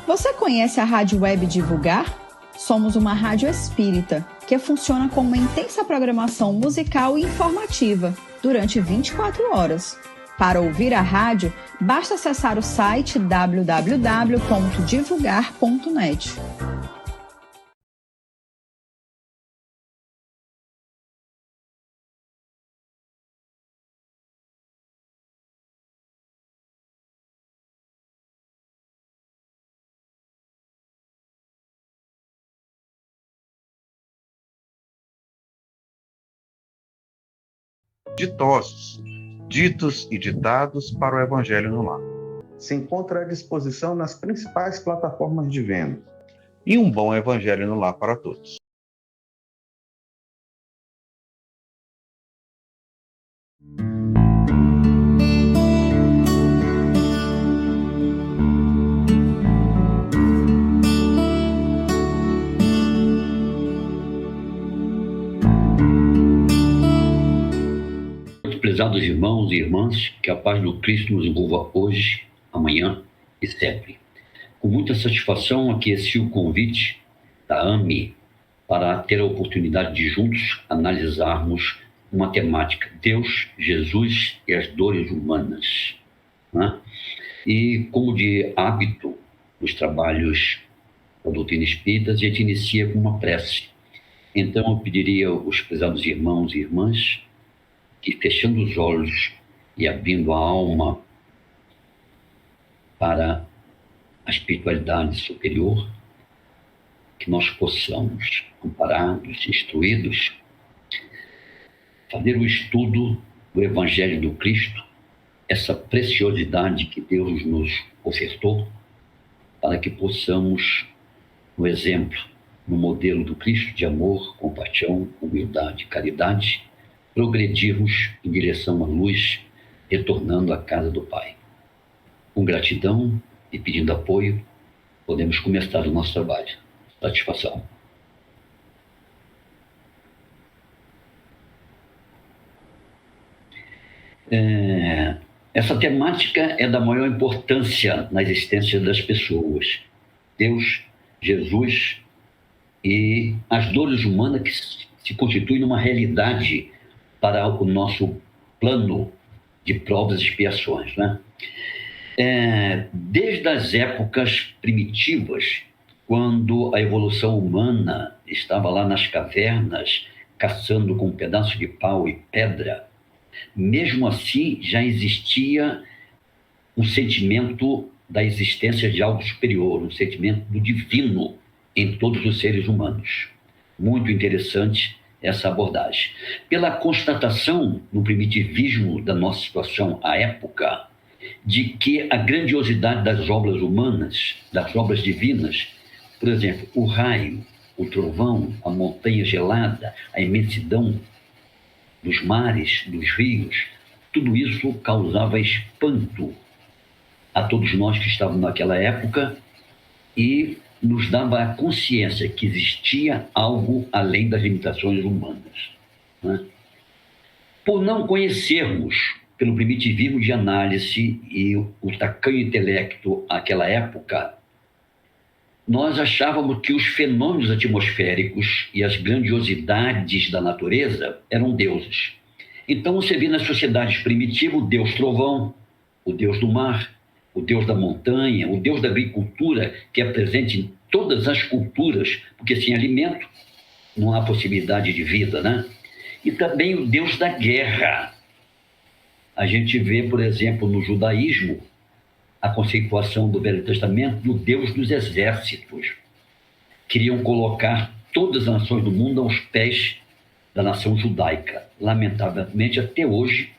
Você conhece a Rádio Web Divulgar? Somos uma rádio espírita que funciona com uma intensa programação musical e informativa durante 24 horas. Para ouvir a rádio, basta acessar o site www.divulgar.net. Ditosos, ditos e ditados para o Evangelho no Lar. Se encontra à disposição nas principais plataformas de venda. E um bom Evangelho no Lar para todos. Prezados irmãos e irmãs, que a paz do Cristo nos envolva hoje, amanhã e sempre. Com muita satisfação, aqueci o convite da AME para ter a oportunidade de juntos analisarmos uma temática: Deus, Jesus e as dores humanas, né? E como de hábito nos trabalhos da doutrina espírita, a gente inicia com uma prece. Então eu pediria aos prezados irmãos e irmãs que, fechando os olhos e abrindo a alma para a espiritualidade superior, que nós possamos, amparados, instruídos, fazer o estudo do Evangelho do Cristo, essa preciosidade que Deus nos ofertou, para que possamos, no exemplo, no modelo do Cristo de amor, compaixão, humildade, caridade, progredirmos em direção à luz, retornando à casa do Pai. Com gratidão e pedindo apoio, podemos começar o nosso trabalho. Satisfação. Essa temática é da maior importância na existência das pessoas. Deus, Jesus e as dores humanas que se constituem numa realidade para o nosso plano de provas e expiações, né? Desde as épocas primitivas, quando a evolução humana estava lá nas cavernas, caçando com um pedaço de pau e pedra, mesmo assim já existia um sentimento da existência de algo superior, um sentimento do divino em todos os seres humanos. Muito interessante essa abordagem. Pela constatação no primitivismo da nossa situação à época, de que a grandiosidade das obras humanas, das obras divinas, por exemplo, o raio, o trovão, a montanha gelada, a imensidão dos mares, dos rios, tudo isso causava espanto a todos nós que estávamos naquela época e nos dava a consciência que existia algo além das limitações humanas, né? Por não conhecermos, pelo primitivismo de análise e o tacanho intelecto àquela época, nós achávamos que os fenômenos atmosféricos e as grandiosidades da natureza eram deuses. Então você vê nas sociedades primitivas o deus trovão, o deus do mar, o deus da montanha, o deus da agricultura, que é presente em todas as culturas, porque sem alimento não há possibilidade de vida, né? E também o deus da guerra. A gente vê, por exemplo, no judaísmo, a conceituação do Velho Testamento do deus dos exércitos. Queriam colocar todas as nações do mundo aos pés da nação judaica. Lamentavelmente, até hoje,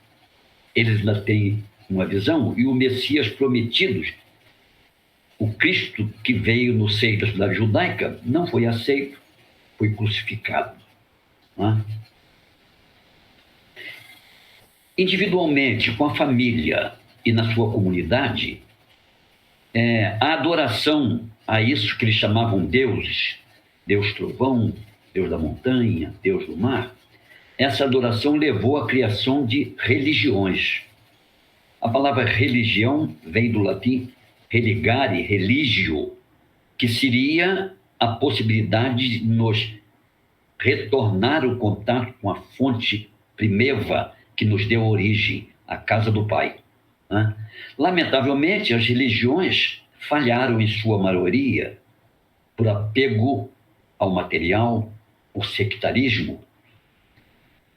eles ainda têm uma visão, e o Messias prometido, o Cristo que veio no seio da cidade judaica, não foi aceito, foi crucificado, né? Individualmente, com a família e na sua comunidade, a adoração a isso que eles chamavam deuses, Deus trovão, Deus da montanha, Deus do mar, essa adoração levou à criação de religiões. A palavra religião vem do latim religare, religio, que seria a possibilidade de nos retornar o contato com a fonte primeva que nos deu origem, a casa do Pai. Né? Lamentavelmente, as religiões falharam em sua maioria por apego ao material, por sectarismo,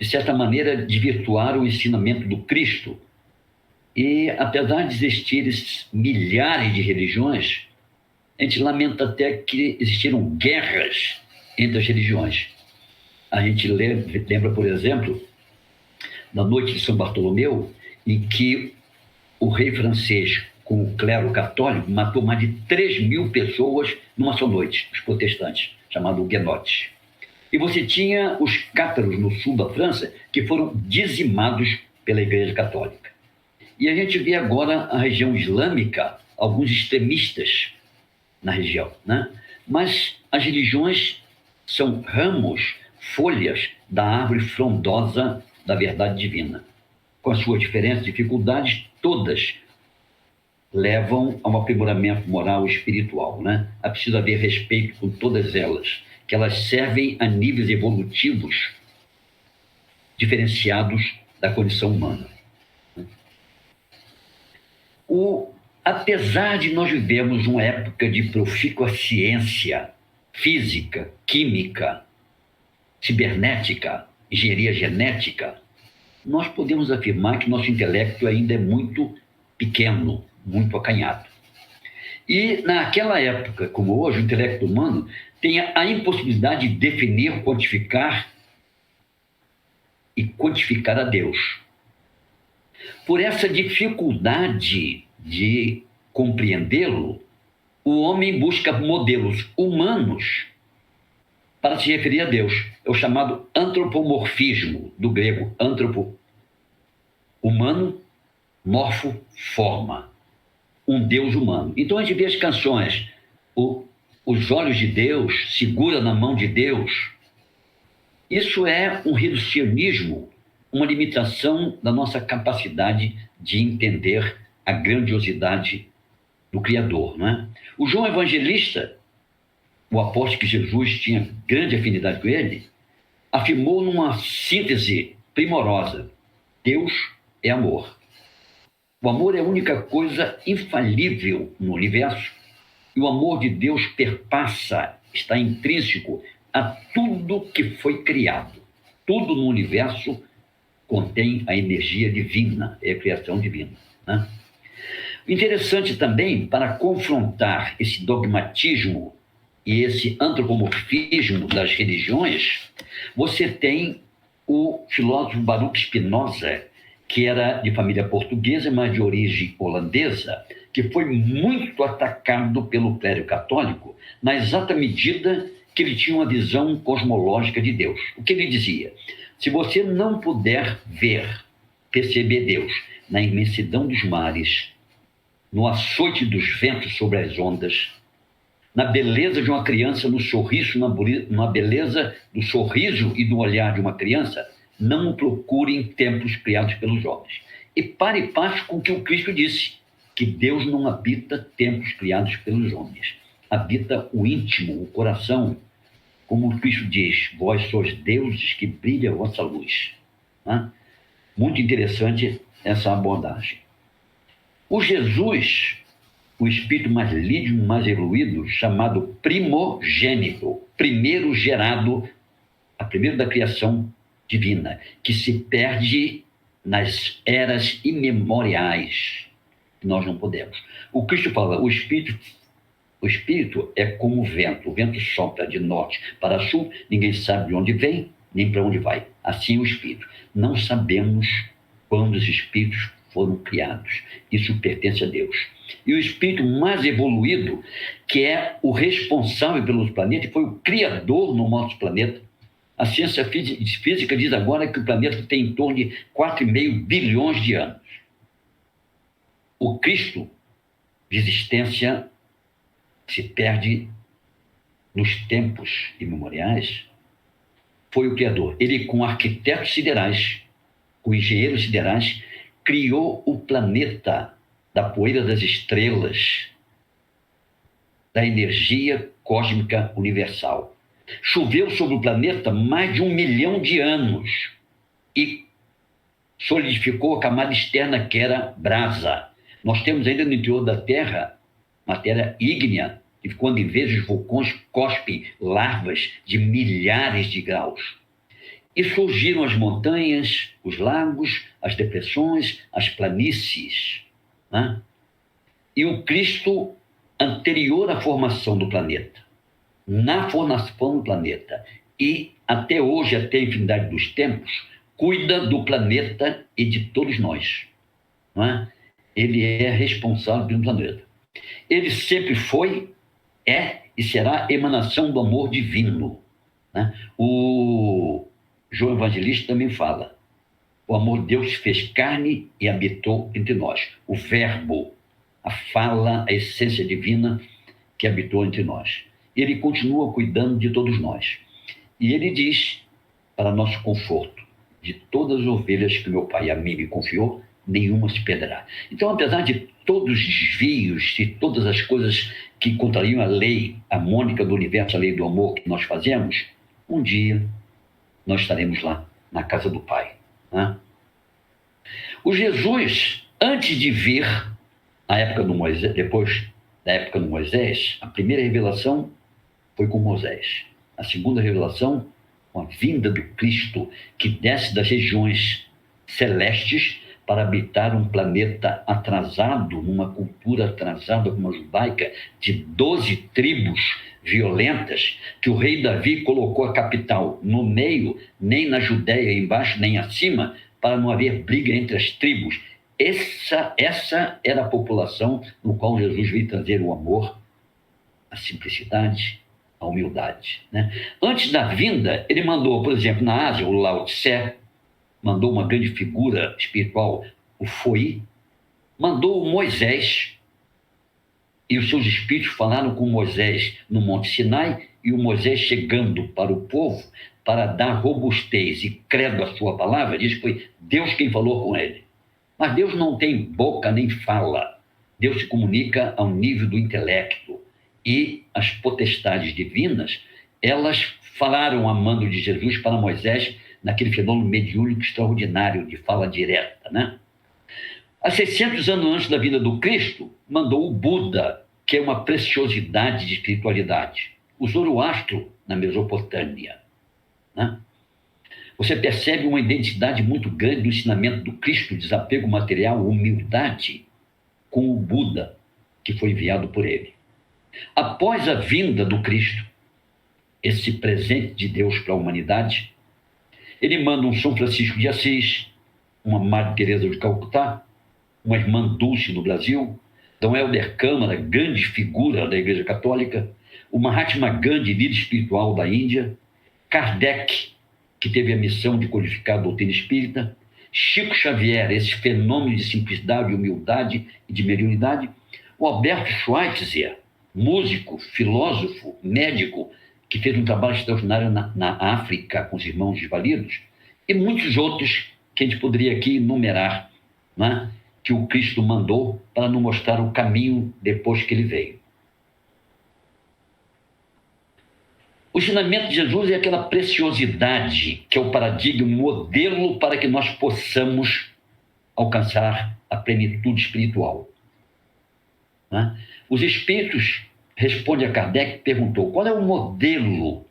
de certa maneira, desvirtuaram o ensinamento do Cristo. E, apesar de existirem milhares de religiões, a gente lamenta até que existiram guerras entre as religiões. A gente lembra, por exemplo, da noite de São Bartolomeu, em que o rei francês, com o clero católico, matou mais de 3.000 pessoas numa só noite, os protestantes, chamados huguenotes. E você tinha os cátaros no sul da França, que foram dizimados pela Igreja Católica. E a gente vê agora a região islâmica, alguns extremistas na região, né? Mas as religiões são ramos, folhas da árvore frondosa da verdade divina. Com as suas diferentes dificuldades, todas levam a um aprimoramento moral e espiritual, né? É preciso haver respeito com todas elas, que elas servem a níveis evolutivos diferenciados da condição humana. Apesar de nós vivermos uma época de profícua ciência física, química, cibernética, engenharia genética, nós podemos afirmar que nosso intelecto ainda é muito pequeno, muito acanhado. E naquela época, como hoje, o intelecto humano tem a impossibilidade de definir, quantificar e quantificar a Deus. Por essa dificuldade de compreendê-lo, o homem busca modelos humanos para se referir a Deus. É o chamado antropomorfismo, do grego antropo, humano, morfo, forma. Um Deus humano. Então a gente vê as canções, os olhos de Deus, segura na mão de Deus. Isso é um reducionismo, uma limitação da nossa capacidade de entender a grandiosidade do Criador, não é? O João Evangelista, o apóstolo que Jesus tinha grande afinidade com ele, afirmou numa síntese primorosa: Deus é amor. O amor é a única coisa infalível no universo. E o amor de Deus perpassa, está intrínseco a tudo que foi criado. Tudo no universo contém a energia divina, é a criação divina, né? Interessante também, para confrontar esse dogmatismo e esse antropomorfismo das religiões, você tem o filósofo Baruch Spinoza, que era de família portuguesa, mas de origem holandesa, que foi muito atacado pelo clero católico, na exata medida que ele tinha uma visão cosmológica de Deus. O que ele dizia? Se você não puder ver, perceber Deus na imensidão dos mares, no açoite dos ventos sobre as ondas, na beleza de uma criança, no sorriso, na beleza do sorriso e do olhar de uma criança, não o procure em templos criados pelos homens. E pare e passe com o que o Cristo disse, que Deus não habita templos criados pelos homens. Habita o íntimo, o coração, como o Cristo diz: vós sois deuses que brilha a vossa luz. Né? Muito interessante essa abordagem. O Jesus, o espírito mais lídio, mais evoluído, chamado primogênito, primeiro gerado, a primeiro da criação divina, que se perde nas eras imemoriais. Nós não podemos. O Cristo fala: o espírito é como o vento sopra de norte para sul, ninguém sabe de onde vem, nem para onde vai. Assim o espírito. Não sabemos quando os espíritos foram criados. Isso pertence a Deus. E o espírito mais evoluído, que é o responsável pelos planetas, foi o criador no nosso planeta. A ciência física diz agora que o planeta tem em torno de 4,5 bilhões de anos. O Cristo de existência se perde nos tempos imemoriais, foi o Criador. Ele, com arquitetos siderais, com engenheiros siderais, criou o planeta da poeira das estrelas, da energia cósmica universal. Choveu sobre o planeta mais de 1 milhão de anos e solidificou a camada externa, que era brasa. Nós temos ainda no interior da Terra matéria ígnea, e quando em vezes os vulcões cospem lavas de milhares de graus. E surgiram as montanhas, os lagos, as depressões, as planícies, né? E o Cristo, anterior à formação do planeta, na formação do planeta e até hoje, até a infinidade dos tempos, cuida do planeta e de todos nós, não é? Ele é responsável pelo planeta. Ele sempre foi, é e será emanação do amor divino, né? O João Evangelista também fala: o amor de Deus fez carne e habitou entre nós. O verbo, a fala, a essência divina que habitou entre nós. Ele continua cuidando de todos nós. E ele diz, para nosso conforto: de todas as ovelhas que meu Pai a mim me confiou, nenhuma se perderá. Então, apesar de todos os desvios e todas as coisas que contrariam a lei harmônica do universo, a lei do amor que nós fazemos, um dia nós estaremos lá, na casa do Pai, né? O Jesus, antes de vir, na época do Moisés, depois da época do Moisés, a primeira revelação foi com Moisés. A segunda revelação, com a vinda do Cristo, que desce das regiões celestes para habitar um planeta atrasado, numa cultura atrasada como a judaica, de 12 tribos violentas, que o rei Davi colocou a capital no meio, nem na Judéia embaixo, nem acima, para não haver briga entre as tribos. Essa era a população no qual Jesus veio trazer o amor, a simplicidade, a humildade, né? Antes da vinda, ele mandou, por exemplo, na Ásia, o Lao Tse, mandou uma grande figura espiritual, o Foi, mandou o Moisés, e os seus espíritos falaram com Moisés no Monte Sinai, e o Moisés chegando para o povo, para dar robustez e credo à sua palavra, diz que foi Deus quem falou com ele. Mas Deus não tem boca nem fala. Deus se comunica ao nível do intelecto. E as potestades divinas, elas falaram a mando de Jesus para Moisés, naquele fenômeno mediúnico extraordinário de fala direta, né? Há 600 anos antes da vinda do Cristo, mandou o Buda, que é uma preciosidade de espiritualidade. O Zoroastro, na Mesopotâmia, né? Você percebe uma identidade muito grande do ensinamento do Cristo, desapego material, humildade, com o Buda, que foi enviado por ele. Após a vinda do Cristo, esse presente de Deus para a humanidade, ele manda um São Francisco de Assis, uma Madre Teresa de Calcutá, uma irmã Dulce no Brasil, Dom Helder Câmara, grande figura da Igreja Católica, o Mahatma Gandhi, líder espiritual da Índia, Kardec, que teve a missão de codificar a doutrina espírita, Chico Xavier, esse fenômeno de simplicidade, humildade e de mediunidade, o Alberto Schweitzer, músico, filósofo, médico, que fez um trabalho extraordinário na África com os irmãos desvalidos, e muitos outros que a gente poderia aqui enumerar, né, que o Cristo mandou para nos mostrar o caminho depois que ele veio. O ensinamento de Jesus é aquela preciosidade que é o paradigma, o modelo para que nós possamos alcançar a plenitude espiritual, né? Os espíritos respondem a Kardec, perguntou: qual é o modelo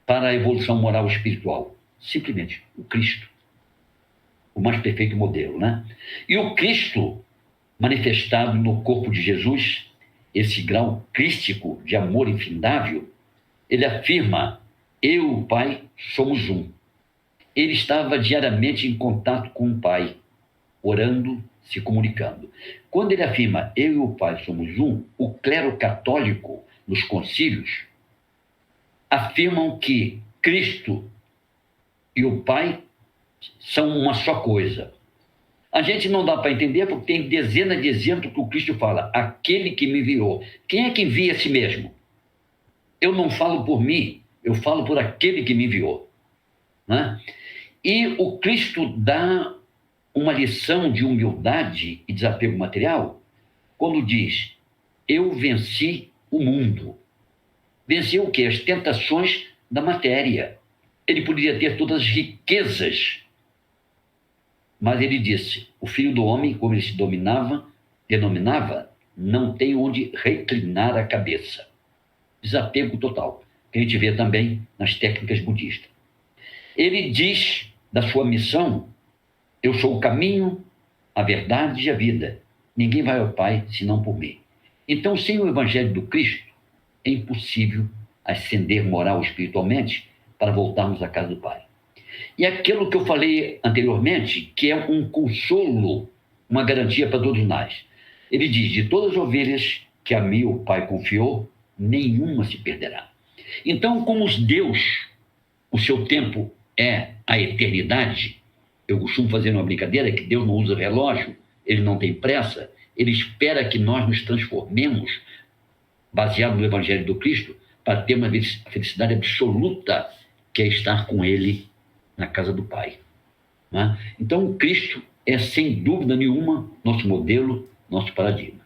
para a evolução moral e espiritual? Simplesmente o Cristo, o mais perfeito modelo, né? E o Cristo, manifestado no corpo de Jesus, esse grau crístico de amor infindável, ele afirma: eu e o Pai somos um. Ele estava diariamente em contato com o Pai, orando, se comunicando. Quando ele afirma eu e o Pai somos um, o clero católico, nos concílios, afirmam que Cristo e o Pai são uma só coisa. A gente não dá para entender porque tem dezenas de exemplos que o Cristo fala: aquele que me enviou. Quem é que envia a si mesmo? Eu não falo por mim, eu falo por aquele que me enviou, né? E o Cristo dá uma lição de humildade e desapego material quando diz: eu venci o mundo. Venceu o quê? As tentações da matéria. Ele poderia ter todas as riquezas, mas ele disse, o Filho do Homem, como ele se denominava, não tem onde reclinar a cabeça. Desapego total, que a gente vê também nas técnicas budistas. Ele diz da sua missão, eu sou o caminho, a verdade e a vida. Ninguém vai ao Pai senão por mim. Então, sem o Evangelho do Cristo, é impossível ascender moral ou espiritualmente para voltarmos à casa do Pai. E aquilo que eu falei anteriormente, que é um consolo, uma garantia para todos nós. Ele diz, de todas as ovelhas que a mim o Pai confiou, nenhuma se perderá. Então, como Deus, o seu tempo é a eternidade, eu costumo fazer uma brincadeira que Deus não usa relógio, ele não tem pressa, ele espera que nós nos transformemos, baseado no Evangelho do Cristo, para ter uma felicidade absoluta, que é estar com ele na casa do Pai. Né? Então, o Cristo é, sem dúvida nenhuma, nosso modelo, nosso paradigma.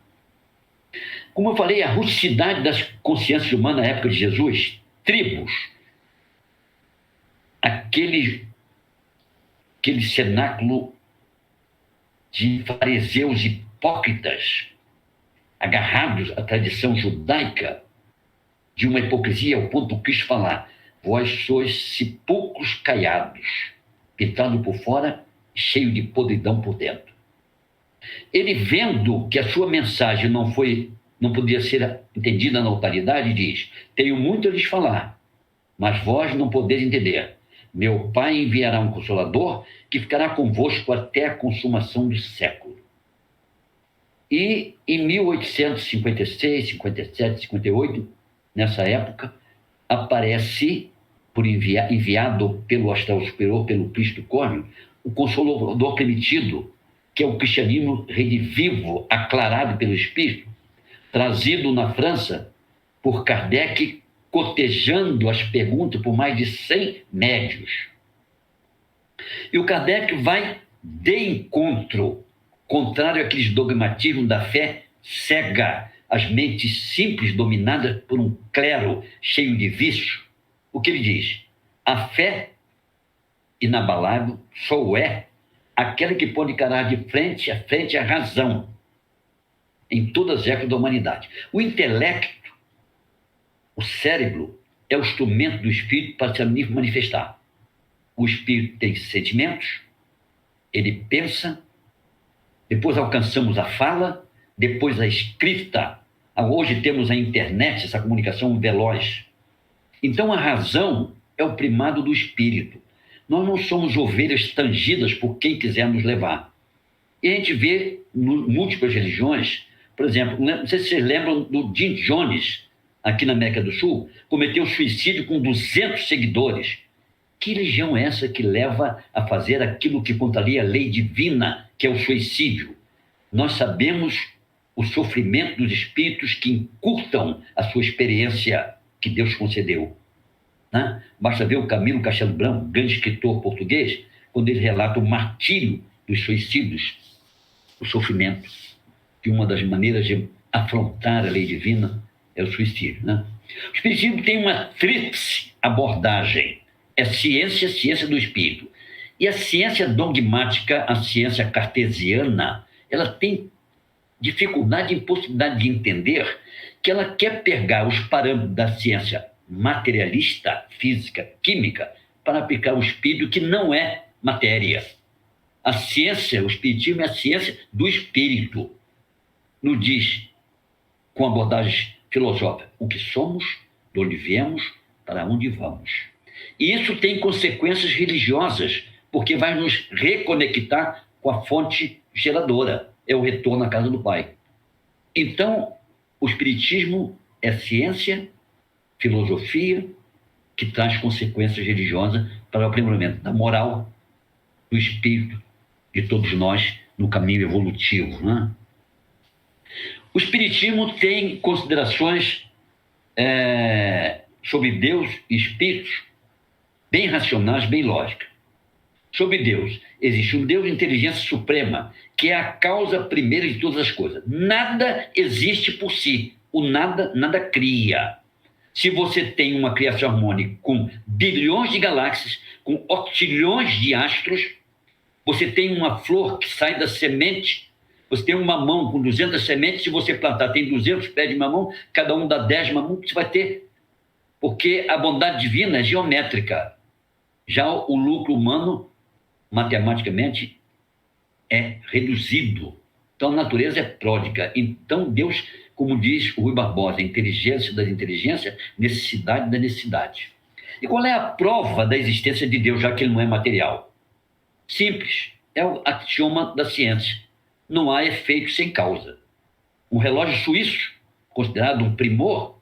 Como eu falei, a rusticidade das consciências humanas na época de Jesus, tribos, aquele cenáculo de fariseus hipócritas, agarrados à tradição judaica, de uma hipocrisia ao ponto do Cristo falar, vós sois sepulcros caiados, pintado por fora, cheio de podridão por dentro. Ele, vendo que a sua mensagem não podia ser entendida na totalidade, diz, tenho muito a lhes falar, mas vós não podeis entender. Meu Pai enviará um Consolador que ficará convosco até a consumação do século. E em 1856, 57, 58, nessa época, aparece, enviado pelo astral superior, pelo Cristo Cósmico, o Consolador Prometido, que é o cristianismo redivivo, aclarado pelo Espírito, trazido na França por Kardec, cotejando as perguntas por mais de 100 médios. E o Kardec vai de encontro, contrário àqueles dogmatismos da fé cega, as mentes simples dominadas por um clero cheio de vício. O que ele diz? A fé inabalável só é aquela que pode encarar de frente a frente a razão em todas as épocas da humanidade. O intelecto, o cérebro, é o instrumento do espírito para se manifestar. O espírito tem sentimentos, ele pensa, depois alcançamos a fala, depois a escrita. Hoje temos a internet, essa comunicação veloz. Então a razão é o primado do espírito. Nós não somos ovelhas tangidas por quem quiser nos levar. E a gente vê em múltiplas religiões, por exemplo, não sei se vocês lembram do Jim Jones, aqui na América do Sul, cometeu suicídio com 200 seguidores. Que religião é essa que leva a fazer aquilo que contraria a lei divina, que é o suicídio? Nós sabemos o sofrimento dos espíritos que encurtam a sua experiência que Deus concedeu. Né? Basta ver o Camilo Castelo Branco, grande escritor português, quando ele relata o martírio dos suicídios, o sofrimento, que uma das maneiras de afrontar a lei divina é o suicídio. Né? O espiritismo tem uma tríplice abordagem. É ciência, ciência do espírito. E a ciência dogmática, a ciência cartesiana, ela tem dificuldade e impossibilidade de entender que ela quer pegar os parâmetros da ciência materialista, física, química, para aplicar o espírito, que não é matéria. A ciência, o espiritismo é a ciência do espírito. Nos diz, com abordagem filosófica, o que somos, de onde viemos, para onde vamos. E isso tem consequências religiosas, porque vai nos reconectar com a fonte geradora. É o retorno à casa do Pai. Então, o espiritismo é ciência, filosofia, que traz consequências religiosas para o aprimoramento da moral, do espírito de todos nós no caminho evolutivo. Né? O espiritismo tem considerações sobre Deus e espíritos bem racionais, bem lógicas. Sobre Deus, existe um Deus de inteligência suprema, que é a causa primeira de todas as coisas. Nada existe por si. o nada, nada cria. Se você tem uma criação harmônica com bilhões de galáxias, com octilhões de astros, você tem uma flor que sai da semente, você tem um mamão com 200 sementes, se você plantar, tem 200 pés de mamão, cada um dá 10 mamão, você vai ter. Porque a bondade divina é geométrica. Já o lucro humano, matematicamente, é reduzido. Então, a natureza é pródiga. Então, Deus, como diz o Rui Barbosa, inteligência da inteligência, necessidade da necessidade. E qual é a prova da existência de Deus, já que ele não é material? Simples. É o axioma da ciência. Não há efeito sem causa. Um relógio suíço, considerado um primor,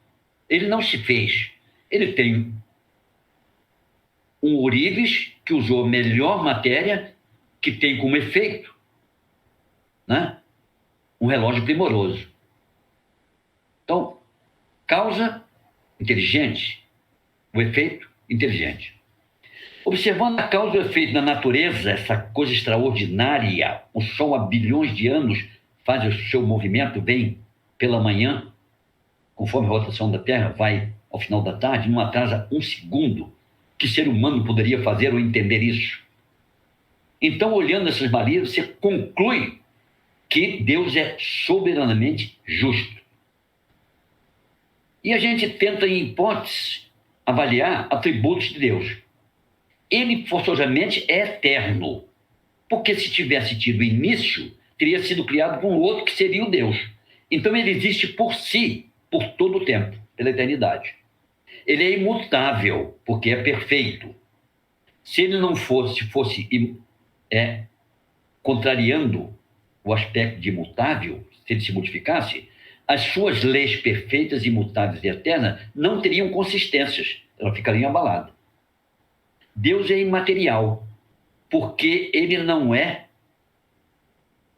ele não se fez. Ele tem um ourives que usou a melhor matéria, que tem como efeito, né, um relógio primoroso. Então, causa inteligente, o efeito inteligente. Observando a causa e o efeito na natureza, essa coisa extraordinária, o Sol há bilhões de anos faz o seu movimento, vem pela manhã, conforme a rotação da Terra, vai ao final da tarde, não atrasa um segundo. Que ser humano poderia fazer ou entender isso? Então, olhando essas maravilhas, você conclui que Deus é soberanamente justo. E a gente tenta, em hipótese, avaliar atributos de Deus. Ele, forçosamente, é eterno. Porque se tivesse tido início, teria sido criado com outro que seria o Deus. Então, ele existe por si, por todo o tempo, pela eternidade. Ele é imutável, porque é perfeito. Se ele não fosse contrariando o aspecto de imutável, se ele se modificasse, as suas leis perfeitas, imutáveis e eternas não teriam consistências, elas ficariam abaladas. Deus é imaterial, porque ele não é,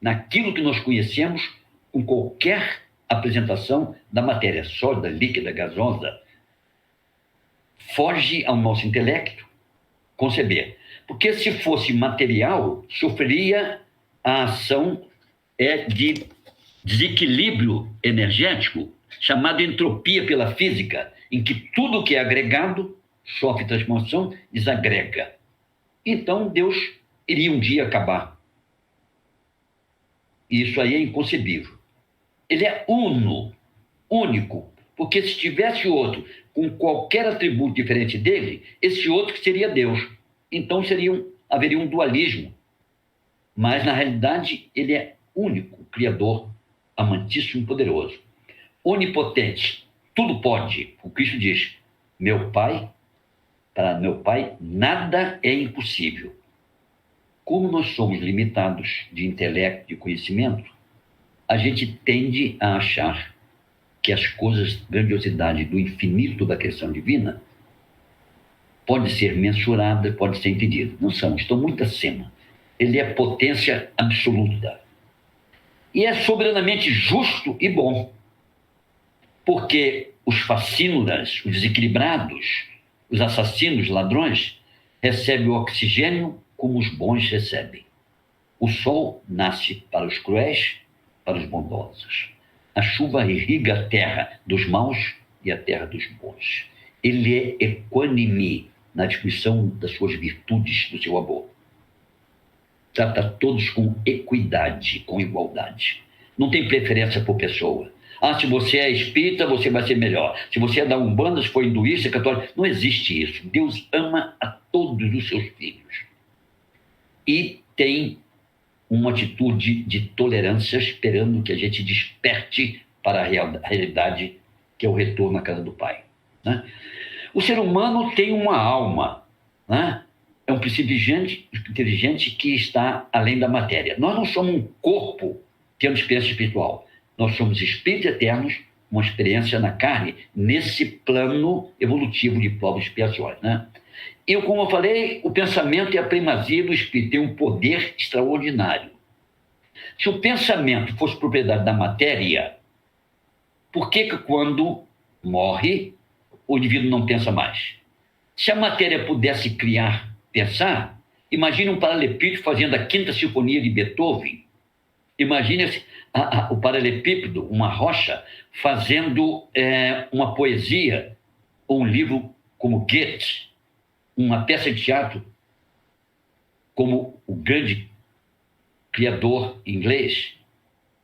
naquilo que nós conhecemos, com qualquer apresentação da matéria sólida, líquida, gasosa, foge ao nosso intelecto conceber. Porque se fosse material, sofreria a ação de desequilíbrio energético, chamado entropia pela física, em que tudo que é agregado sofre transformação, desagrega. Então Deus iria um dia acabar. Isso aí é inconcebível. Ele é único, porque se tivesse outro com qualquer atributo diferente dele, esse outro seria Deus. Então haveria um dualismo. Mas, na realidade, ele é único, Criador, amantíssimo, poderoso, onipotente, tudo pode. O Cristo diz, para meu Pai, nada é impossível. Como nós somos limitados de intelecto, de conhecimento, a gente tende a achar que as coisas, grandiosidade do infinito da criação divina, pode ser mensurada, pode ser entendida. Não são, estão muito acima. Ele é potência absoluta. E é soberanamente justo e bom. Porque os facínoras, os desequilibrados, os assassinos, ladrões, recebem o oxigênio como os bons recebem. O sol nasce para os cruéis, para os bondosos. A chuva irriga a terra dos maus e a terra dos bons. Ele é equânime na descrição das suas virtudes, do seu amor. Trata todos com equidade, com igualdade. Não tem preferência por pessoa. Se você é espírita, você vai ser melhor. Se você é da Umbanda, se for hinduísta, católico, não existe isso. Deus ama a todos os seus filhos. E tem uma atitude de tolerância, esperando que a gente desperte para a realidade, que é o retorno à casa do Pai. Né? O ser humano tem uma alma, né? É um princípio inteligente que está além da matéria. Nós não somos um corpo tendo experiência espiritual. Nós somos espíritos eternos, uma experiência na carne, nesse plano evolutivo de provas e expiações. Né? E, como eu falei, o pensamento é a primazia do espírito, tem um poder extraordinário. Se o pensamento fosse propriedade da matéria, por que quando morre, o indivíduo não pensa mais? Se a matéria pudesse pensar, imagine um paralelepípedo fazendo a Quinta Sinfonia de Beethoven. Imagine o paralelepípedo, uma rocha, fazendo uma poesia ou um livro como Goethe, uma peça de teatro como o grande criador inglês,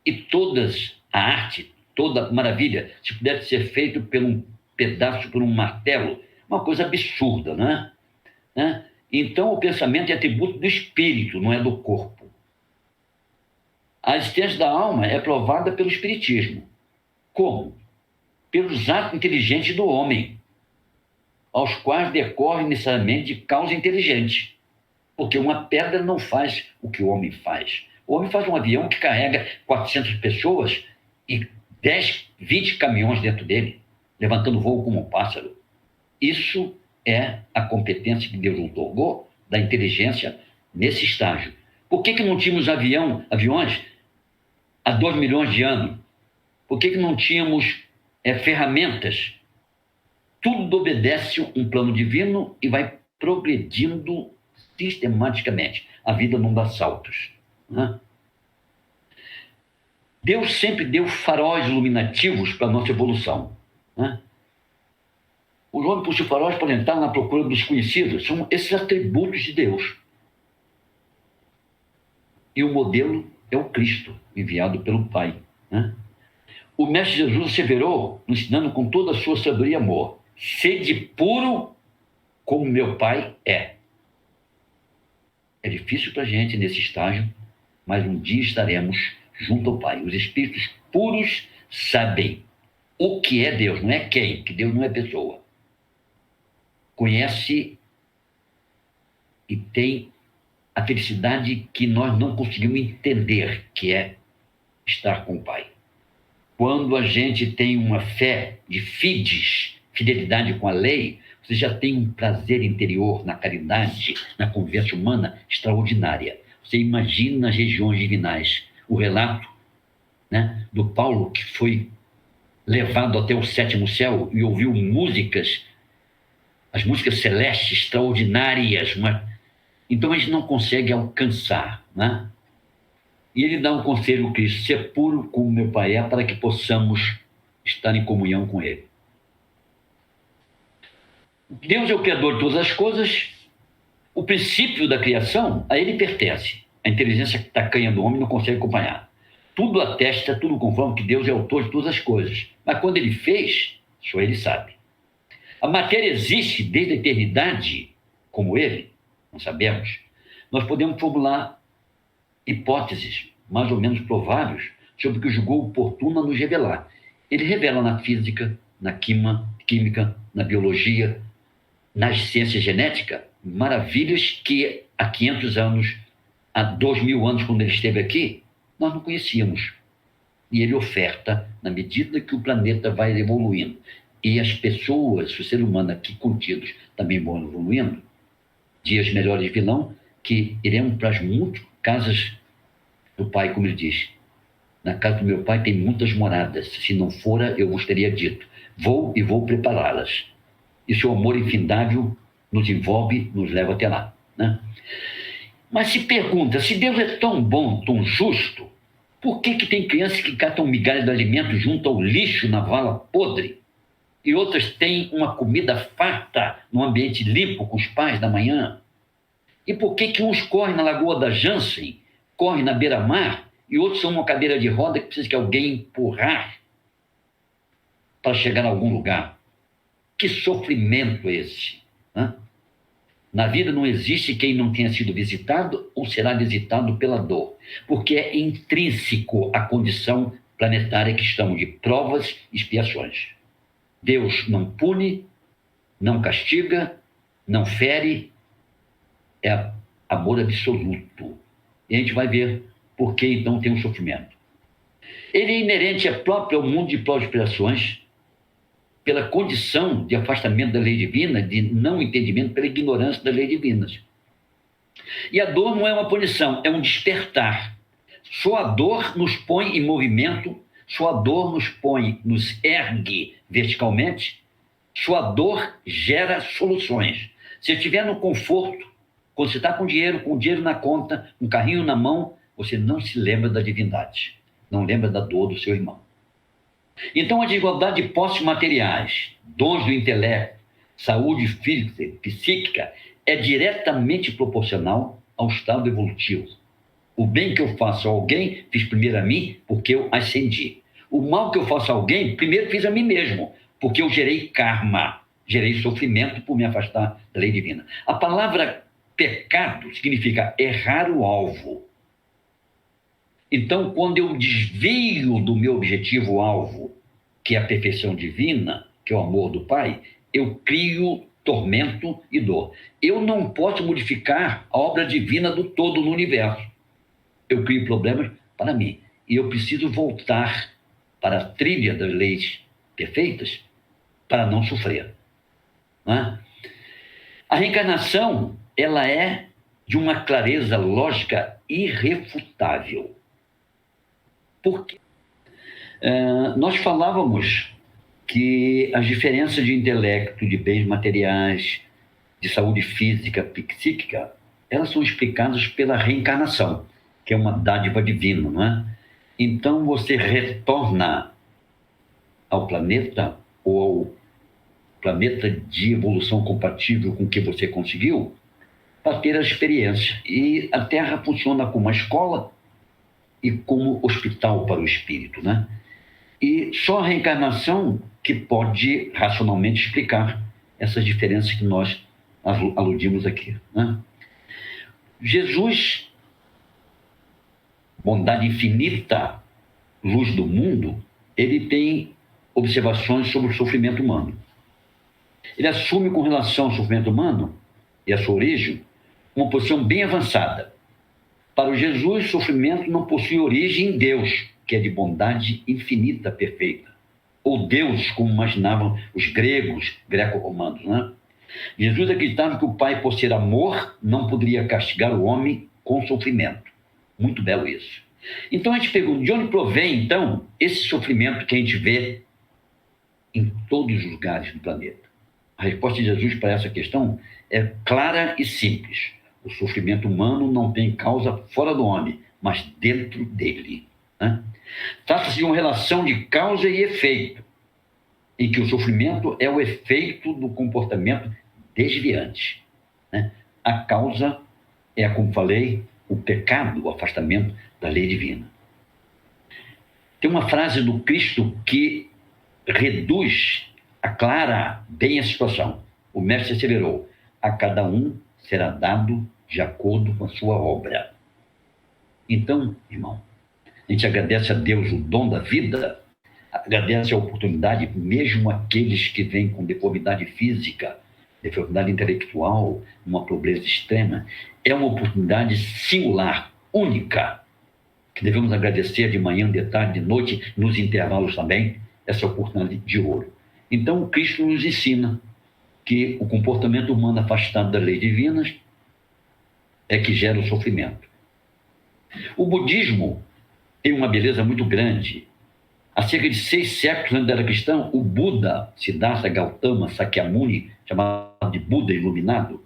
e todas a arte, toda maravilha, se pudesse ser feito por um pedaço, por um martelo, uma coisa absurda, né? Então, o pensamento é atributo do espírito, não é do corpo. A existência da alma é provada pelo espiritismo. Como? Pelos atos inteligentes do homem, aos quais decorre necessariamente de causa inteligente. Porque uma pedra não faz o que o homem faz. O homem faz um avião que carrega 400 pessoas e 10, 20 caminhões dentro dele, levantando voo como um pássaro. Isso é a competência que Deus otorgou da inteligência nesse estágio. Por que não tínhamos aviões há 2 milhões de anos? Por que não tínhamos ferramentas? Tudo obedece um plano divino e vai progredindo sistematicamente. A vida não dá saltos, né? Deus sempre deu faróis iluminativos para a nossa evolução, né? Os homens, por seus faróis, podem estar na procura dos desconhecidos. São esses atributos de Deus. E o modelo é o Cristo, enviado pelo Pai, né? O Mestre Jesus asseverou, ensinando com toda a sua sabedoria e amor: sede puro como meu Pai é. É difícil para a gente nesse estágio, mas um dia estaremos junto ao Pai. Os espíritos puros sabem o que é Deus, não é quem, que Deus não é pessoa. Conhece e tem a felicidade que nós não conseguimos entender, que é estar com o Pai. Quando a gente tem uma fé de fidelidade com a lei, você já tem um prazer interior na caridade, na convivência humana extraordinária. Você imagina nas regiões divinais o relato, né, do Paulo, que foi levado até o 7º céu e ouviu músicas, as músicas celestes extraordinárias. Então a gente não consegue alcançar, né? E ele dá um conselho ao Cristo: ser puro como meu Pai é, para que possamos estar em comunhão com Ele. Deus é o Criador de todas as coisas. O princípio da criação, a Ele pertence. A inteligência tacanha do homem não consegue acompanhar. Tudo atesta, tudo conforme que Deus é autor de todas as coisas. Mas quando Ele fez, só Ele sabe. A matéria existe desde a eternidade, como Ele, nós sabemos. Nós podemos formular hipóteses mais ou menos prováveis sobre o que julgou oportuno a nos revelar. Ele revela na física, na química, na biologia, na ciência genética, maravilhas que há 500 anos, há 2000 anos, quando ele esteve aqui, nós não conhecíamos. E ele oferta na medida que o planeta vai evoluindo. E as pessoas, o ser humano aqui contidos, também vão evoluindo. Dias melhores virão, que iremos para as muitas casas do Pai, como ele diz. Na casa do meu Pai tem muitas moradas. Se não fora, eu vos teria dito. Vou e vou prepará-las. E seu amor infindável nos envolve, nos leva até lá, né? Mas se pergunta, se Deus é tão bom, tão justo, por que tem crianças que catam migalhas de alimento junto ao lixo na vala podre e outras têm uma comida farta num ambiente limpo com os pais da manhã? E por que uns correm na Lagoa da Jansen, correm na beira-mar, e outros são uma cadeira de roda que precisa que alguém empurrar para chegar a algum lugar? Que sofrimento é esse, né? Na vida não existe quem não tenha sido visitado ou será visitado pela dor, porque é intrínseco à condição planetária que estamos, de provas e expiações. Deus não pune, não castiga, não fere, é amor absoluto. E a gente vai ver por que então tem um sofrimento. Ele é inerente, é próprio ao mundo de provas e expiações, pela condição de afastamento da lei divina, de não entendimento, pela ignorância das leis divinas. E a dor não é uma punição, é um despertar. Só a dor nos põe em movimento, só a dor nos ergue verticalmente, só a dor gera soluções. Se estiver no conforto, quando você está com dinheiro na conta, um carrinho na mão, você não se lembra da divindade, não lembra da dor do seu irmão. Então, a desigualdade de posses materiais, dons do intelecto, saúde física e psíquica é diretamente proporcional ao estado evolutivo. O bem que eu faço a alguém, fiz primeiro a mim, porque eu ascendi. O mal que eu faço a alguém, primeiro fiz a mim mesmo, porque eu gerei karma, gerei sofrimento por me afastar da lei divina. A palavra pecado significa errar o alvo. Então, quando eu desvio do meu objetivo-alvo, que é a perfeição divina, que é o amor do Pai, eu crio tormento e dor. Eu não posso modificar a obra divina do todo no universo. Eu crio problemas para mim. E eu preciso voltar para a trilha das leis perfeitas para não sofrer. Não é? A reencarnação, ela é de uma clareza lógica irrefutável. Porque nós falávamos que as diferenças de intelecto, de bens materiais, de saúde física, psíquica, elas são explicadas pela reencarnação, que é uma dádiva divina, não é? Então você retorna ao planeta, ou ao planeta de evolução compatível com o que você conseguiu, para ter a experiência. E a Terra funciona como uma escola e como hospital para o espírito, né? E só a reencarnação que pode racionalmente explicar essas diferenças que nós aludimos aqui, né? Jesus, bondade infinita, luz do mundo, ele tem observações sobre o sofrimento humano. Ele assume com relação ao sofrimento humano e a sua origem uma posição bem avançada. Para o Jesus, o sofrimento não possui origem em Deus, que é de bondade infinita, perfeita. Ou Deus, como imaginavam os gregos, greco-romanos, né? Jesus acreditava que o Pai, por ser amor, não poderia castigar o homem com sofrimento. Muito belo isso. Então a gente pergunta, de onde provém, então, esse sofrimento que a gente vê em todos os lugares do planeta? A resposta de Jesus para essa questão é clara e simples. O sofrimento humano não tem causa fora do homem, mas dentro dele, né? Trata-se de uma relação de causa e efeito, em que o sofrimento é o efeito do comportamento desviante, né? A causa é, como falei, o pecado, o afastamento da lei divina. Tem uma frase do Cristo que reduz, aclara bem a situação. O mestre acelerou: a cada um será dado de acordo com a sua obra. Então, irmão, a gente agradece a Deus o dom da vida, agradece a oportunidade, mesmo aqueles que vêm com deformidade física, deformidade intelectual, uma pobreza extrema. É uma oportunidade singular, única, que devemos agradecer de manhã, de tarde, de noite, nos intervalos também, essa oportunidade de ouro. Então, Cristo nos ensina que o comportamento humano afastado das leis divinas é que gera o sofrimento. O budismo tem uma beleza muito grande. Há cerca de 6 séculos antes da era cristã, o Buda, Siddhartha Gautama Sakyamuni, chamado de Buda iluminado,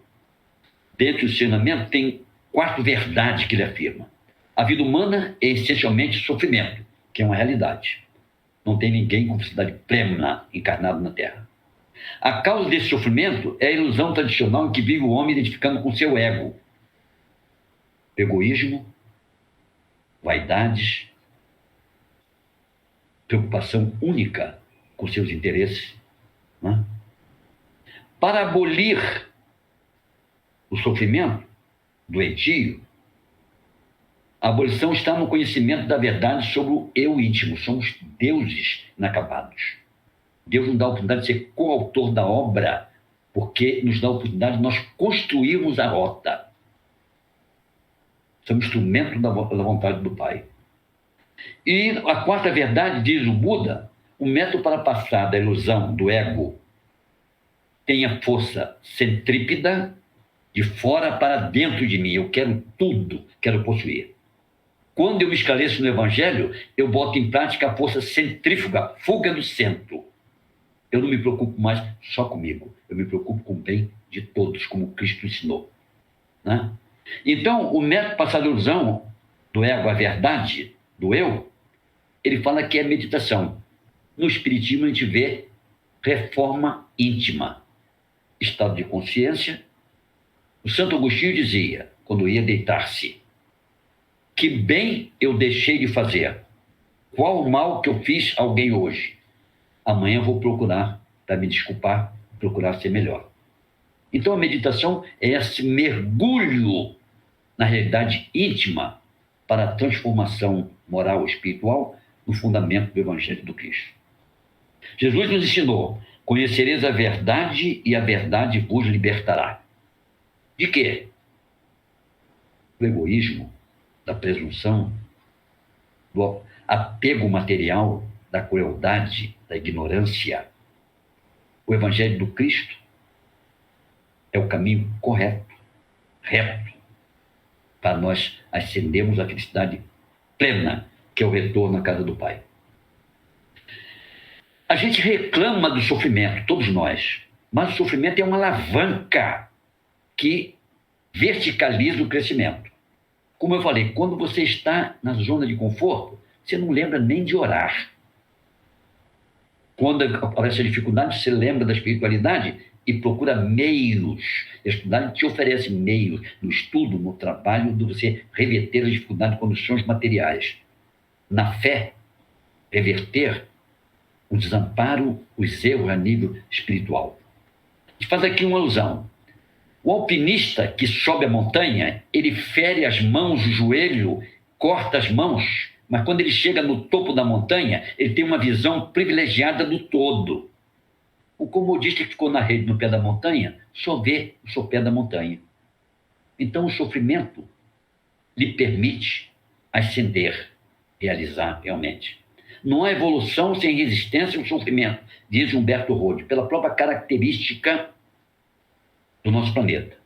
dentro do ensinamento tem 4 verdades que ele afirma. A vida humana é essencialmente sofrimento, que é uma realidade. Não tem ninguém com felicidade plena encarnado na Terra. A causa desse sofrimento é a ilusão tradicional em que vive o homem identificando com seu ego. Egoísmo, vaidades, preocupação única com seus interesses, né? Para abolir o sofrimento doentio, a abolição está no conhecimento da verdade sobre o eu íntimo. Somos deuses inacabados. Deus nos dá a oportunidade de ser coautor da obra, porque nos dá a oportunidade de nós construirmos a rota. Somos instrumento da vontade do Pai. E a 4ª verdade, diz o Buda, o método para passar da ilusão do ego tem a força centrípeta de fora para dentro de mim. Eu quero tudo, quero possuir. Quando eu me esclareço no Evangelho, eu boto em prática a força centrífuga, fuga do centro. Eu não me preocupo mais só comigo. Eu me preocupo com o bem de todos, como Cristo ensinou, né? Então, o método passar da ilusão do ego, a verdade do eu, ele fala que é meditação. No Espiritismo a gente vê reforma íntima, estado de consciência. O Santo Agostinho dizia, quando ia deitar-se, que bem eu deixei de fazer, qual o mal que eu fiz a alguém hoje. Amanhã vou procurar, para me desculpar, procurar ser melhor. Então a meditação é esse mergulho na realidade íntima para a transformação moral e espiritual no fundamento do Evangelho do Cristo. Jesus nos ensinou: conhecereis a verdade e a verdade vos libertará. De quê? Do egoísmo, da presunção, do apego material, da crueldade, da ignorância. O Evangelho do Cristo é o caminho correto, reto, para nós ascendermos à felicidade plena, que é o retorno à casa do Pai. A gente reclama do sofrimento, todos nós, mas o sofrimento é uma alavanca que verticaliza o crescimento. Como eu falei, quando você está na zona de conforto, você não lembra nem de orar. Quando aparece a dificuldade, você lembra da espiritualidade e procura meios. A espiritualidade te oferece meios no estudo, no trabalho, de você reverter a dificuldade em condições materiais. Na fé, reverter o desamparo, os erros a nível espiritual. A gente faz aqui uma alusão. O alpinista que sobe a montanha, ele fere as mãos, o joelho, corta as mãos, mas quando ele chega no topo da montanha, ele tem uma visão privilegiada do todo. O comodista que ficou na rede no pé da montanha, só vê o sopé da montanha. Então o sofrimento lhe permite ascender, realizar realmente. Não há evolução sem resistência ao sofrimento, diz Humberto Rode, pela própria característica do nosso planeta.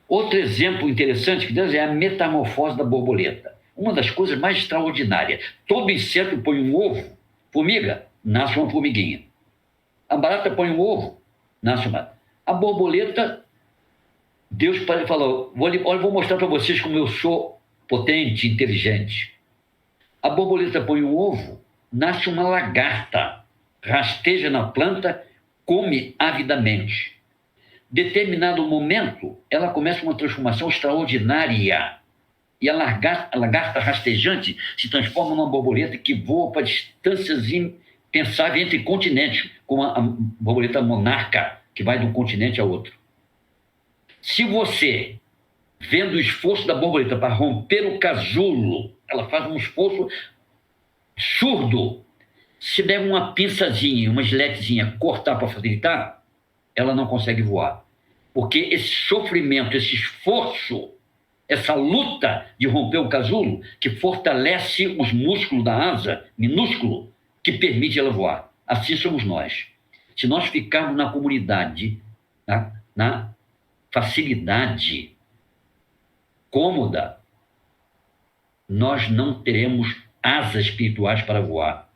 Outro exemplo interessante que Deus é a metamorfose da borboleta. Uma das coisas mais extraordinárias. Todo inseto põe um ovo, formiga, nasce uma formiguinha. A barata põe um ovo, nasce uma. A borboleta, Deus falou, vou mostrar para vocês como eu sou potente, inteligente. A borboleta põe um ovo, nasce uma lagarta, rasteja na planta, come avidamente. Determinado momento, ela começa uma transformação extraordinária. E a lagarta rastejante se transforma numa borboleta que voa para distâncias impensáveis entre continentes, como a borboleta monarca, que vai de um continente a outro. Se você, vendo o esforço da borboleta para romper o casulo, ela faz um esforço surdo. Se der uma pinçazinha, uma giletezinha, cortar para facilitar, ela não consegue voar. Porque esse sofrimento, esse esforço, essa luta de romper o casulo, que fortalece os músculos da asa, minúsculo, que permite ela voar. Assim somos nós. Se nós ficarmos na comunidade, na facilidade cômoda, nós não teremos asas espirituais para voar.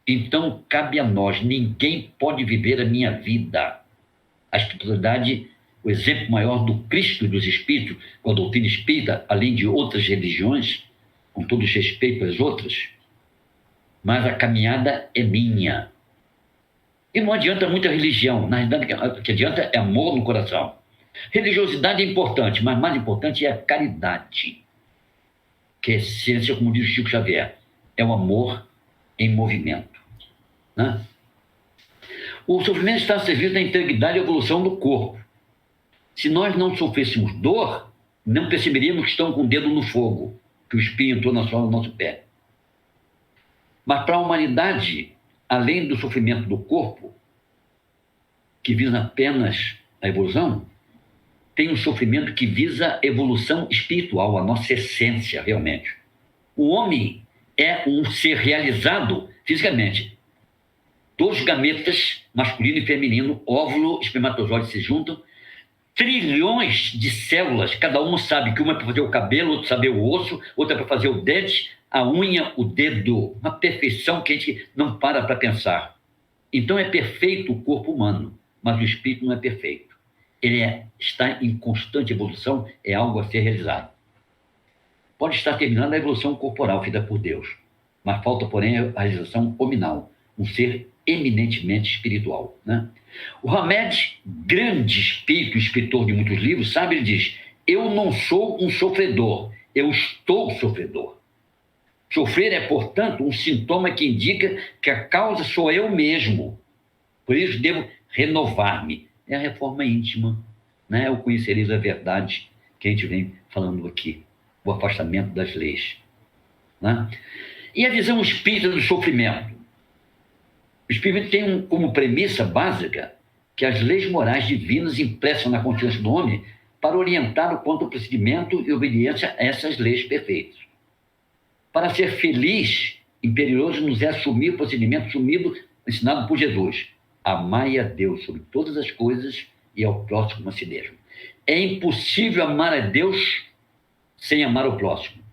Então, cabe a nós. Ninguém pode viver a minha vida. A espiritualidade, o exemplo maior do Cristo e dos Espíritos, com a doutrina espírita, além de outras religiões, com todo respeito às outras, mas a caminhada é minha. E não adianta muita religião. Na realidade, o que adianta é amor no coração. Religiosidade é importante, mas mais importante é a caridade, que é a essência, como diz o Chico Xavier, é o amor em movimento. Né? O sofrimento está a serviço da integridade e evolução do corpo. Se nós não sofrêssemos dor, não perceberíamos que estamos com o dedo no fogo, que o espinho entrou na sola do nosso pé. Mas para a humanidade, além do sofrimento do corpo, que visa apenas a evolução, tem um sofrimento que visa a evolução espiritual, a nossa essência realmente. O homem é um ser realizado fisicamente. Dois gametas, masculino e feminino, óvulo, espermatozoide se juntam, trilhões de células, cada uma sabe que uma é para fazer o cabelo, outra saber o osso, outra é para fazer o dente, a unha, o dedo, uma perfeição que a gente não para pensar. Então é perfeito o corpo humano, mas o espírito não é perfeito. Ele está em constante evolução, é algo a ser realizado. pode estar terminando a evolução corporal feita por Deus, mas falta, porém, a realização hominal, um ser eminentemente espiritual, né? O Hamed, grande espírito, escritor de muitos livros, sabe, ele diz: eu não sou um sofredor, eu estou sofredor. Sofrer é, portanto, um sintoma que indica que a causa sou eu mesmo. Por isso devo renovar-me. É a reforma íntima, né? O conhecereis a verdade que a gente vem falando aqui, o afastamento das leis, né? E a visão espírita do sofrimento? O espírito tem como premissa básica que as leis morais divinas impressam na consciência do homem para orientar-o quanto ao procedimento e obediência a essas leis perfeitas. Para ser feliz, imperioso nos é assumir o procedimento ensinado por Jesus: amai a Deus sobre todas as coisas e ao próximo como a si mesmo. É impossível amar a Deus sem amar o próximo.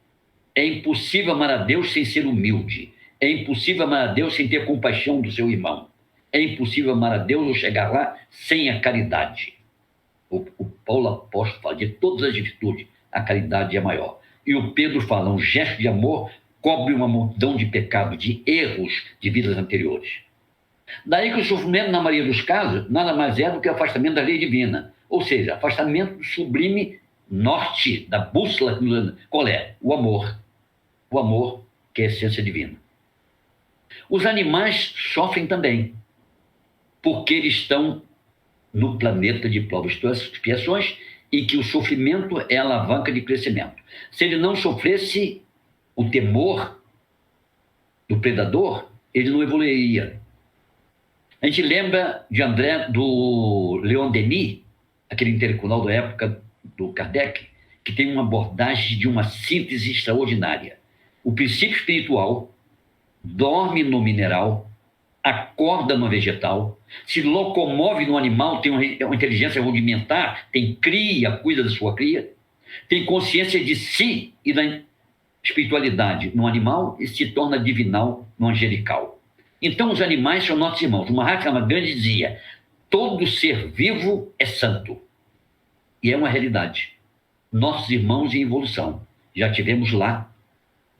É impossível amar a Deus sem ser humilde. É impossível amar a Deus sem ter compaixão do seu irmão. É impossível amar a Deus ou chegar lá sem a caridade. O Paulo apóstolo fala de todas as virtudes, a caridade é a maior. E o Pedro fala: um gesto de amor cobre uma multidão de pecados, de erros de vidas anteriores. Daí que o sofrimento, na maioria dos casos, nada mais é do que o afastamento da lei divina. Ou seja, afastamento do sublime norte, da bússola. Qual é? O amor. O amor, que é a essência divina. Os animais sofrem também, porque eles estão no planeta de provas e expiações, e que o sofrimento é a alavanca de crescimento. Se ele não sofresse o temor do predador, ele não evoluiria. A gente lembra de do Leon Denis, aquele intelectual da época do Kardec, que tem uma abordagem de uma síntese extraordinária. O princípio espiritual dorme no mineral, acorda no vegetal, se locomove no animal, tem uma inteligência rudimentar, tem cria, cuida da sua cria, tem consciência de si e da espiritualidade no animal e se torna divinal no angelical. Então os animais são nossos irmãos. O Mahatma Gandhi dizia: todo ser vivo é santo. E é uma realidade. Nossos irmãos em evolução. Já tivemos lá,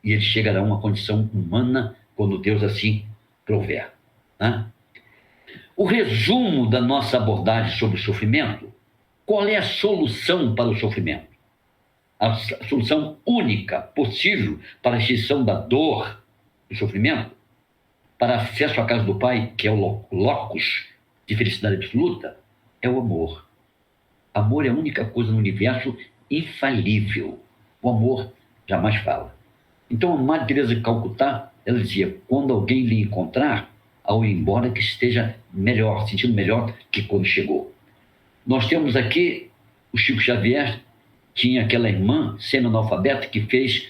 e eles chegarão a uma condição humana quando Deus assim prover, né? O resumo da nossa abordagem sobre o sofrimento: qual é a solução para o sofrimento? A solução única possível para a extinção da dor, do sofrimento, para acesso à casa do Pai, que é o locus de felicidade absoluta, é o amor. Amor é a única coisa no universo infalível. O amor jamais fala. Então, a Madre Teresa de Calcutá, ela dizia: quando alguém lhe encontrar, ao ir embora, que esteja melhor, sentindo melhor que quando chegou. Nós temos aqui o Chico Xavier, tinha aquela irmã semi-analfabeta que fez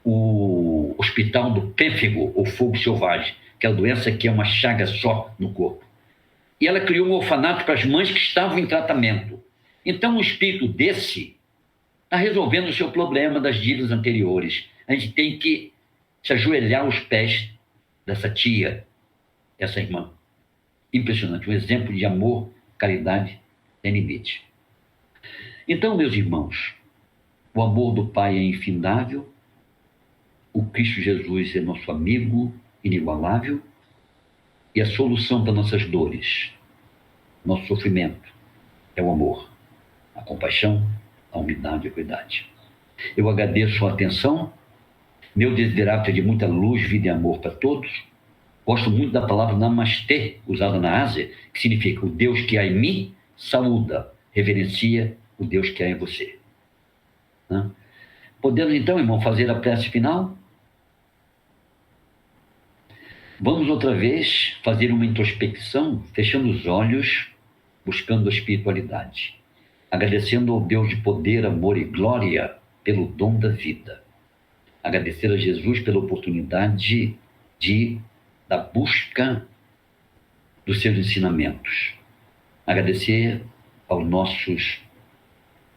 o hospital do pênfigo, ou fogo selvagem, aquela doença que é uma chaga só no corpo. E ela criou um orfanato para as mães que estavam em tratamento. Então, um espírito desse está resolvendo o seu problema das dívidas anteriores. A gente tem que se ajoelhar aos pés dessa tia, essa irmã. Impressionante, um exemplo de amor, caridade, sem limite. Então, meus irmãos, o amor do Pai é infindável, o Cristo Jesus é nosso amigo inigualável, e a solução para nossas dores, nosso sofrimento, é o amor, a compaixão, a humildade e a equidade. Eu agradeço a atenção. Meu desiderato é de muita luz, vida e amor para todos. Gosto muito da palavra namastê, usada na Ásia, que significa: o Deus que há em mim saúda, reverencia o Deus que há em você. Né? Podemos então, irmão, fazer a prece final? Vamos outra vez fazer uma introspecção, fechando os olhos, buscando a espiritualidade, agradecendo ao Deus de poder, amor e glória pelo dom da vida. Agradecer a Jesus pela oportunidade da busca dos seus ensinamentos. Agradecer aos nossos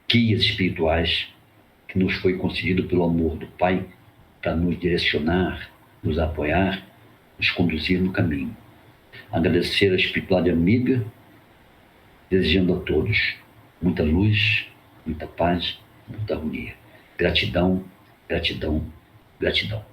guias espirituais, que nos foi concedido pelo amor do Pai para nos direcionar, nos apoiar, nos conduzir no caminho. Agradecer a espiritualidade amiga, desejando a todos muita luz, muita paz, muita harmonia. Gratidão Gratidão, gratidão.